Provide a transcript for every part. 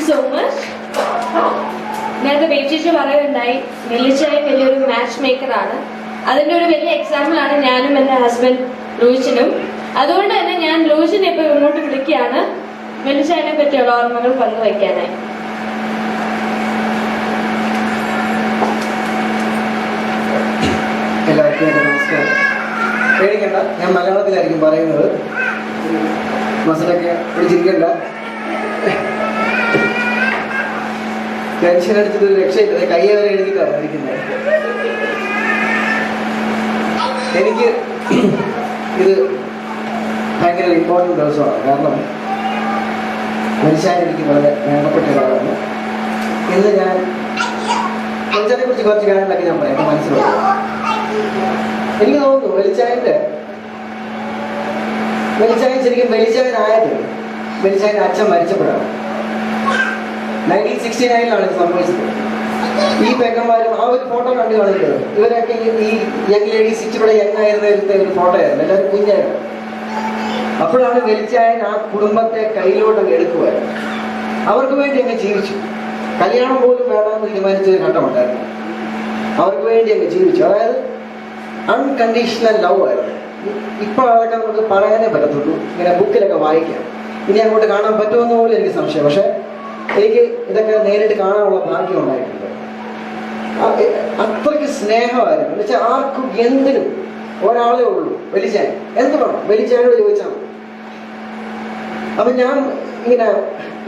So much. നേരത്തെ ബേബിച്ചേച്ചി പറയുകയുണ്ടായി വെള്ളിച്ചായും വലിയൊരു മാച്ച് മേക്കറാണ്. അതിന്റെ ഒരു വലിയ എക്സാമ്പിളാണ് ഞാനും എൻ്റെ ഹസ്ബൻഡ് ലൂയിച്ചിനും. അതുകൊണ്ട് തന്നെ ഞാൻ ലൂയിച്ചിനെ ഇപ്പൊ ഇങ്ങോട്ട് വിളിക്കുകയാണ് വെള്ളിച്ചായനെ പറ്റിയുള്ള ഓർമ്മകൾ പങ്കുവയ്ക്കാനായി. എല്ലാവർക്കും എൻ്റെ നമസ്കാരം. പേടിക്കണ്ട, ഞാൻ മലയാളത്തിലായിരിക്കും പറയുന്നത്. മസിലൊക്കെ പിടിച്ചിരിക്കണ്ട. ടെൻഷൻ അടിച്ചതൊരു രക്ഷയില്ല. കയ്യെ വരെ എഴുതിയിട്ടാണ് ഇരിക്കുന്നത്. എനിക്ക് ഇത് ഭയങ്കര ഇമ്പോർട്ടൻ്റ് ദിവസമാണ്. കാരണം വെളിച്ചാൻ എനിക്ക് വളരെ വേണ്ടപ്പെട്ട ഒരാളാണ്. ഇന്ന് ഞാൻ വെളിച്ചാനെ കുറിച്ച് കുറച്ച് കാര്യങ്ങളൊക്കെ ഞാൻ പറയാം. മനസ്സിലാവും. എനിക്ക് തോന്നുന്നു വെളിച്ചായൻ ശരിക്കും വെളിച്ചായനായത് വെളിച്ചായൻ്റെ അച്ഛൻ മരിച്ചപ്പോഴാണ്. 1969 ഇത് സംഭവിച്ചത്. ഈ പെങ്ങന്മാരും ആ ഒരു ഫോട്ടോ കണ്ടു കാണിക്കുന്നത്. ഇവരൊക്കെ ഈ യങ് ലേഡീസ് ഇച്ചിവിടെ യങ് ആയിരുന്ന ഒരു ഫോട്ടോ ആയിരുന്നു. എല്ലാവരും കുഞ്ഞായിരുന്നു. അപ്പോഴാണ് വെളിച്ചായൻ ആ കുടുംബത്തെ കയ്യിലോട്ട് എടുക്കുമായിരുന്നു. അവർക്ക് വേണ്ടി അങ്ങ് ജീവിച്ചു. കല്യാണം പോലും വേണമെന്ന് തീരുമാനിച്ച ഒരു ഘട്ടമുണ്ടായിരുന്നു. അവർക്ക് വേണ്ടി അങ്ങ് ജീവിച്ചു. അതായത് അൺകണ്ടീഷണൽ ലവ് ആയിരുന്നു. ഇപ്പോൾ അതൊക്കെ നമുക്ക് പറയാനേ പറ്റത്തുള്ളൂ. ഇങ്ങനെ ബുക്കിലൊക്കെ വായിക്കാം. ഇനി അങ്ങോട്ട് കാണാൻ പറ്റുമെന്ന് പോലും എനിക്ക് സംശയം. പക്ഷെ എനിക്ക് ഇതൊക്കെ നേരിട്ട് കാണാനുള്ള ഭാഗ്യം ഉണ്ടായിട്ടുണ്ട്. അത്രയ്ക്ക് സ്നേഹമായിരുന്നു. എന്ന് വെച്ചാൽ ആർക്കും എന്തിനും ഒരാളേ ഉള്ളൂ വെളിച്ചാൻ. എന്ത് വേണം വെളിച്ചാനോട് ചോദിച്ചാൽ. അപ്പൊ ഞാൻ ഇങ്ങനെ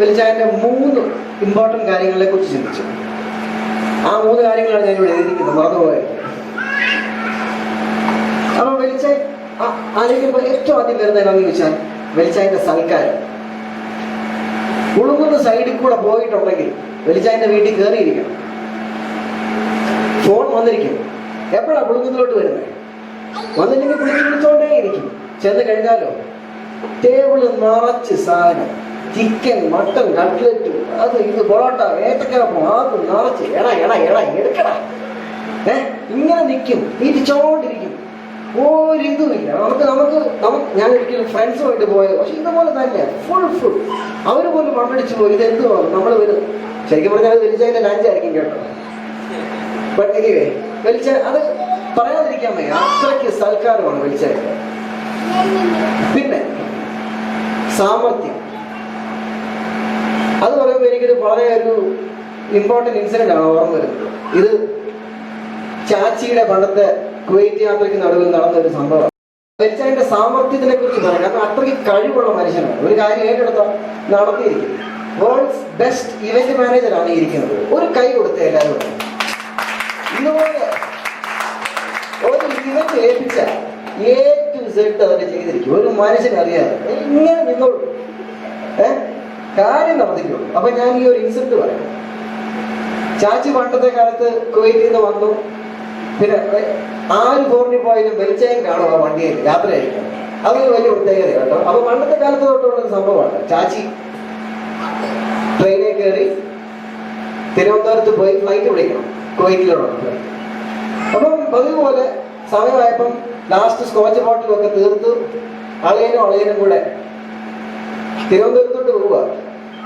വെളിച്ചായൻ്റെ 3 ഇമ്പോർട്ടൻ്റ് കാര്യങ്ങളെ കുറിച്ച് ചിന്തിച്ചു. ആ 3 കാര്യങ്ങളാണ് ഞാൻ ഇവിടെ എഴുതിയിരിക്കുന്നത്. മറന്നുപോയത്. അപ്പൊ വെളിച്ചാൻ ആലോചിക്കുമ്പോൾ ഏറ്റവും ആദ്യം വരുന്നത് എന്താണെന്ന് ചോദിച്ചാൽ വെളിച്ചായൻ്റെ സൽക്കാരം. കുളുങ്ങുന്ന സൈഡിൽ കൂടെ പോയിട്ടുണ്ടെങ്കിൽ വെളിച്ചായൻ്റെ വീട്ടിൽ കയറിയിരിക്കണം. ഫോൺ വന്നിരിക്കും. എപ്പോഴാണ് കുളുങ്ങുന്നിലോട്ട് വരുന്നത്? വന്നില്ലെങ്കിൽ വിളിച്ചോണ്ടേ ഇരിക്കും. ചെന്ന് കഴിഞ്ഞാലോ ടേബിള് നിറച്ച് സാധനം, ചിക്കൻ, മട്ടൻ, കട്ട്ലറ്റ്, അത് ഇത് പൊറോട്ട, ഏത്തക്കാപ്പം, അത് നിറച്ച് എടാ എടുക്കടാ. ഇങ്ങനെ നിൽക്കും. ഇരിച്ചോണ്ടിരിക്കും. ഒരിതുമില്ല. നമുക്ക് ഞാൻ ഒരിക്കലും ഫ്രണ്ട്സുമായിട്ട് പോയത്. പക്ഷെ ഇതുപോലെ തന്നെ ഫുൾ അവർ പോലും മണ്ണടിച്ചു പോയി. ഇതെന്തുവാണ് നമ്മൾ വരും. ശരിക്കും പറഞ്ഞാൽ വെളിച്ചതിന്റെ ലഞ്ചായിരിക്കും കേട്ടോ. ബട്ട് എനിവേ വെളിച്ച അത് പറയാതിരിക്കാൻ വയ്യ. അത്രയ്ക്ക് സൽക്കാരമാണ് വെളിച്ചത്. പിന്നെ സാമർത്ഥ്യം. അത് പറയുമ്പോൾ എനിക്കൊരു വളരെ ഒരു ഇമ്പോർട്ടൻ്റ് ഇൻസിഡന്റ് ആണ് ഓർമ്മ വരുന്നത്. ഇത് ചാച്ചിയുടെ പണ്ടത്തെ കുവൈറ്റ് യാത്രയ്ക്ക് നടുവിൽ നടന്ന ഒരു സംഭവം. വെളിച്ചായന്റെ സാമർത്ഥ്യത്തിനെ കുറിച്ച് പറയാം. കാരണം അത്രയ്ക്ക് കഴിവുള്ള മനുഷ്യനാണ്. ഒരു കാര്യം ഏറ്റെടുത്ത നടത്തിയിരിക്കും. വേൾഡ്സ് ബെസ്റ്റ് ഇവന്റ് മാനേജറാണ് ഇരിക്കുന്നത്. ഒരു കൈ കൊടുത്ത എല്ലാവരും ഇതുപോലെ ഒരു ഇവന്റ് ഏൽപ്പിച്ച A to Z അതിനെ ചെയ്തിരിക്കും. ഒരു മനുഷ്യൻ അറിയാതെ ഇങ്ങനെ നിന്നോളൂ. കാര്യം നടത്തിക്കുള്ളൂ. അപ്പൊ ഞാൻ ഈ ഒരു ഇൻസിഡന്റ് പറയാം. ചാച്ചി പണ്ടത്തെ കാലത്ത് കുവൈറ്റിൽ നിന്ന് വന്നു. പിന്നെ ആര് ഫോറിനിൽ പോയാലും വെളിച്ചായം കാണും ആ വണ്ടിയിൽ യാത്രയായിരിക്കും. അതൊരു വലിയ പ്രത്യേകത കേട്ടോ. അപ്പൊ പണ്ടത്തെ കാലത്ത് തൊട്ടുള്ള സംഭവമാണ്. ചാച്ചി ട്രെയിനിൽ കയറി തിരുവനന്തപുരത്ത് പോയി ഫ്ലൈറ്റ് വിളിക്കണം കുവൈറ്റിലോട്ട്. അപ്പം പതിവുപോലെ സമയമായപ്പം ലാസ്റ്റ് സ്കോച്ച് ബോട്ടിലൊക്കെ തീർത്ത് അളിയനും കൂടെ തിരുവനന്തപുരത്തോട്ട് പോവുക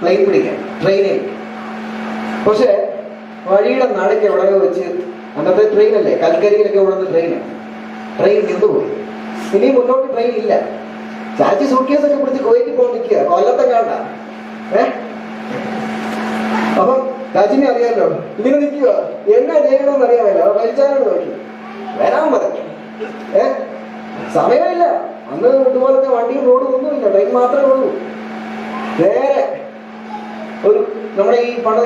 ഫ്ലൈറ്റ് പിടിക്കാൻ ട്രെയിനിൽ. പക്ഷെ വഴിയുടെ നടുക്ക് എവിടെയോ വെച്ച് അന്നത്തെ ട്രെയിനല്ലേ, കൽക്കരിയിലൊക്കെ ഓടുന്ന ട്രെയിൻ നിന്നുപോയി. ഇനി മുന്നോട്ട് ട്രെയിൻ ഇല്ല. ചാച്ചി സൂട്ട്കേസൊക്കെ പിടിച്ച് കുവൈറ്റിൽ പോകാൻ നിൽക്കുക. കൊല്ലത്തെ കാണണ്ട. അപ്പം ചാച്ചിനെ അറിയാമല്ലോ. ഇങ്ങനെ നിൽക്കുക. എന്നാ ചെയ്യണമെന്ന് അറിയാമല്ലോ. വെളിച്ചാനോട് നോക്കി വരാൻ പറഞ്ഞു. സമയമില്ല. അന്ന് ഇതുപോലത്തെ വണ്ടിയും റോഡും ഒന്നുമില്ല. ട്രെയിൻ മാത്രമേ ഉള്ളൂ. നേരെ ഒരു നമ്മുടെ ഈ പണ്ട്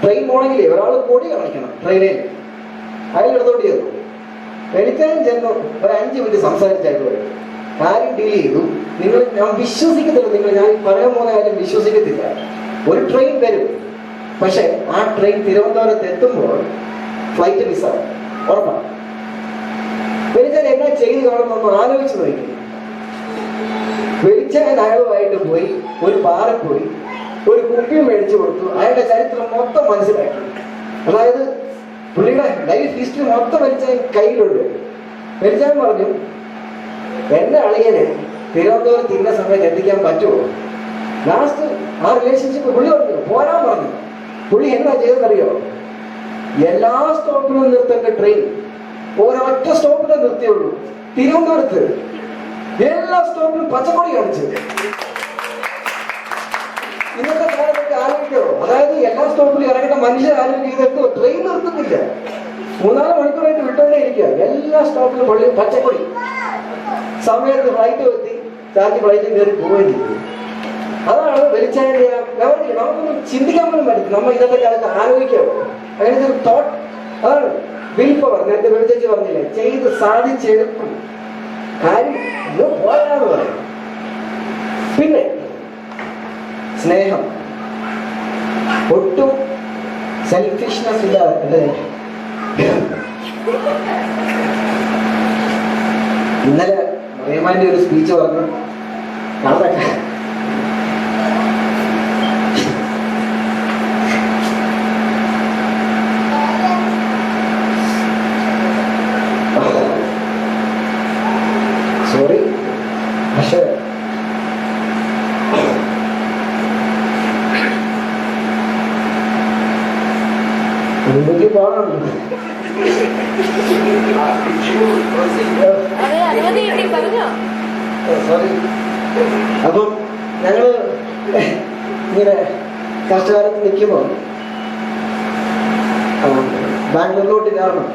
ട്രെയിൻ പോകണമെങ്കിലേ ഒരാൾ പൊടി കാണിക്കണം ട്രെയിനിൽ. അതിലെടുത്തോട്ട് ചെന്നു. വെളിച്ചാൻ ചെന്നു. ഒരു 5 മിനിറ്റ് സംസാരിച്ചായിട്ട് വരും. കാര്യം ഡീൽ ചെയ്തു. ഞാൻ വിശ്വസിക്കത്തില്ല. ഞാൻ പറയാൻ പോകുന്ന കാര്യം വിശ്വസിക്കത്തില്ല. ഒരു ട്രെയിൻ വരും. പക്ഷെ ആ ട്രെയിൻ തിരുവനന്തപുരത്ത് എത്തുമ്പോൾ ഫ്ലൈറ്റ് മിസ്സാവും. ഉറപ്പാണ്. വെളിച്ചാൻ എന്നാ ചെയ്ത് കാണുമെന്ന് ആലോചിച്ച് നോക്കി. വെളിച്ചാൻ അയാളുമായിട്ട് പോയി ഒരു പാറ പോയി ഒരു കുപ്പി മേടിച്ചു കൊടുത്തു. അയാളുടെ ചരിത്രം മൊത്തം മനസ്സിലാക്കി. അതായത് പുള്ളിയുടെ ലൈഫ് ഹിസ്റ്ററി മൊത്തം വെളിച്ചാൻ കയ്യിലുണ്ട്. വെളിച്ചാൻ പറഞ്ഞു, എന്റെ അളിയനെ തിരുവനന്തപുരത്ത് ഇന്ന സമയത്ത് എത്തിക്കാൻ പറ്റുമോ? ലാസ്റ്റ് ആ റിലേഷൻഷിപ്പ് പുള്ളി പറഞ്ഞു പോരാൻ പറഞ്ഞു. പുള്ളി എന്താ ചെയ്തെന്നറിയോ? എല്ലാ സ്റ്റോപ്പിലും നിർത്തേണ്ട ട്രെയിൻ ഒരൊറ്റ സ്റ്റോപ്പിലേ നിർത്തിയുള്ളൂ. തിരുവനന്തപുരത്ത് എല്ലാ സ്റ്റോപ്പിലും പച്ചക്കൊടി കാണിച്ചു. ഇന്നത്തെ കാലത്തൊക്കെ ആലോചിക്കോ? അതായത് എല്ലാ സ്റ്റോപ്പിലും ഇറങ്ങേണ്ട മനുഷ്യർ ആലോചിക്കുന്നത് ട്രെയിൻ നിർത്തുന്നില്ല. 3-4 മണിക്കൂറായിട്ട് വിട്ടോണ്ടേ ഇരിക്കുക. എല്ലാ സ്റ്റോപ്പിലും പള്ളി പച്ചക്കൊടി. സമയത്ത് ഫ്ലൈറ്റ് എത്തി, ചാർജ് ഫ്ലൈറ്റിൽ കയറി പോവുകയും ചെയ്തു. അതാണ് വെളിച്ചായ നമുക്കൊന്നും ചിന്തിക്കാൻ പോലും പറ്റും. നമ്മൾ ഇന്നത്തെ കാലത്ത് ആലോചിക്കാമോ അങ്ങനത്തെ ഒരു തോട്ട്? അതാണ് വിൽ പവർ. നേരത്തെ വെളിച്ചേച്ച് പറഞ്ഞില്ലേ, ചെയ്ത് സാധിച്ചെടുക്കും കാര്യം പോയാന്ന് പറയും. പിന്നെ സ്നേഹം, ഒട്ടും സെൽഫിഷ്നെസ് ഇല്ലാതെ അല്ലേ? ഇന്നലെ മറിയമ്മാന്റെ ഒരു സ്പീച്ച് പറഞ്ഞു. അതൊക്കെ സോറി, പക്ഷെ എനിക്ക് പാടുണ്ട്. സോറി. അപ്പം ഞങ്ങള് ഇങ്ങനെ കഷ്ടകാലത്ത് നിൽക്കുമ്പോ ബാംഗ്ലൂരിലോട്ട് കയറണം.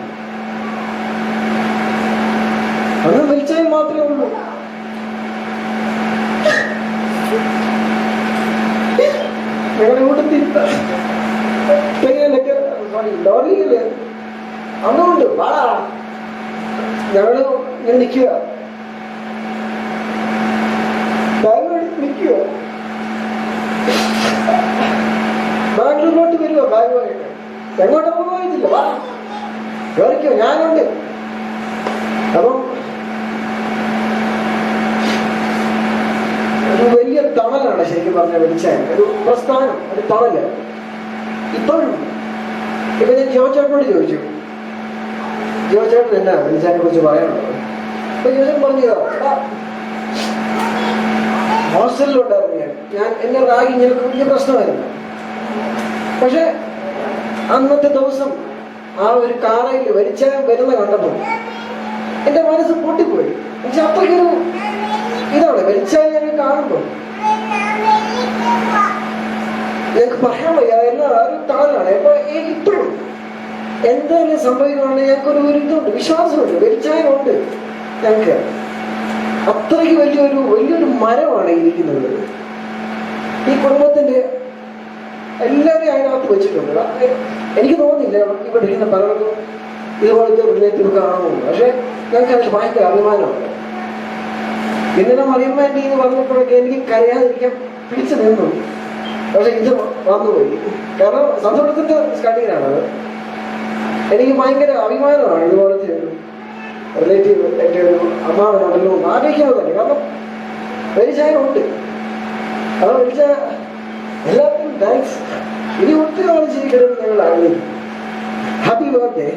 അന്ന് വിളിച്ചാൽ മാത്രമേ ഉള്ളൂ. ഞങ്ങളുടെ കൂട്ടത്തിൽ ലോറിയില് അന്നുകൊണ്ട് വാടാ ഞങ്ങള് ഇങ്ങനെ നിൽക്കുക, ബാംഗ്ലൂരിൽ നിൽക്കുക, ബാംഗ്ലൂരിലോട്ട് വരുവോ? ബാംഗ്ലൂരായിട്ട് എങ്ങോട്ടൊന്നും പോയിട്ടില്ല. വാ കേറിക്കോ, ഞാനുണ്ട്. അപ്പം ഒരു വലിയ തണലാണ് ശരിക്കും പറഞ്ഞ വെളിച്ചായ ഒരു പ്രസ്ഥാനം, ഒരു തണല് ഇപ്പോഴും. ഇപ്പൊ ഞാൻ ജോചേട്ടനോട് ചോദിച്ചു, ജോചേട്ടൻ എന്നാ വെളിച്ചാനെ കുറിച്ച് പറയാനുള്ളത്? അപ്പൊ ജോചേട്ടൻ പറഞ്ഞതാ, ഹോസ്റ്റലിലുണ്ടായിരുന്നു ഞാൻ എന്നെ റാഗി ഞങ്ങൾക്ക് വലിയ പ്രശ്നമായിരുന്നു. പക്ഷെ അന്നത്തെ ദിവസം ആ ഒരു കാറയിൽ വെളിച്ചായ വരുന്ന കണ്ടപ്പോൾ എന്റെ മനസ്സ് പൊട്ടിപ്പോയി. പക്ഷെ അത്രയ്ക്കൊരു ഇതാണ് വെളിച്ചായ ഞങ്ങൾ കാണുമ്പോൾ ഞങ്ങൾക്ക് പറയാൻ വയ്യ. എല്ലാ ഒരു തണലാണ്. അപ്പൊ ഇപ്പോഴും എന്തായാലും സംഭവിക്കുകയാണെങ്കിൽ ഞങ്ങൾക്കൊരു ഇതുണ്ട്, വിശ്വാസമുണ്ട്, വെളിച്ചായമുണ്ട് ഞങ്ങൾക്ക്. അത്രയ്ക്ക് വലിയൊരു മരമാണ് ഇരിക്കുന്നത്. ഈ കുടുംബത്തിന്റെ എല്ലാവരെയും അതിനകത്ത് വെച്ചിട്ടുണ്ട്. എനിക്ക് തോന്നുന്നില്ല ഇവിടെ ഇരിക്കുന്ന പലർക്കും ഇതുപോലത്തെ റിലേറ്റീവ് കാണുന്നുണ്ട്. പക്ഷെ ഞങ്ങൾക്ക് അത് ഭയങ്കര അഭിമാനമുണ്ട്. ഇന്നലെ മറിയമ്മാൻ്റെ എന്ന് പറഞ്ഞപ്പോഴൊക്കെ എനിക്ക് കരയാതിരിക്കാൻ പിടിച്ചു നിന്നു. പക്ഷെ ഇത് വന്നുപോയി. കാരണം സന്തോഷത്തിന്റെ സ്റ്റഡിയിലാണത്. എനിക്ക് ഭയങ്കര അഭിമാനമാണ് ഇതുപോലത്തെ ഒരു റിലേറ്റീവ് എൻ്റെ ഒരു അമ്മാവനുണ്ടല്ലോ ആലോചിക്കുന്നത് തന്നെ. കാരണം വെളിച്ചായനുണ്ട്. അത് വെളിച്ച എല്ലാവർക്കും താങ്ക്സ്. ഇനി ഒത്തിരി നാൾ ജീവിക്കണമെന്ന് ഞങ്ങൾ ആഗ്രഹിക്കും. Happy birthday.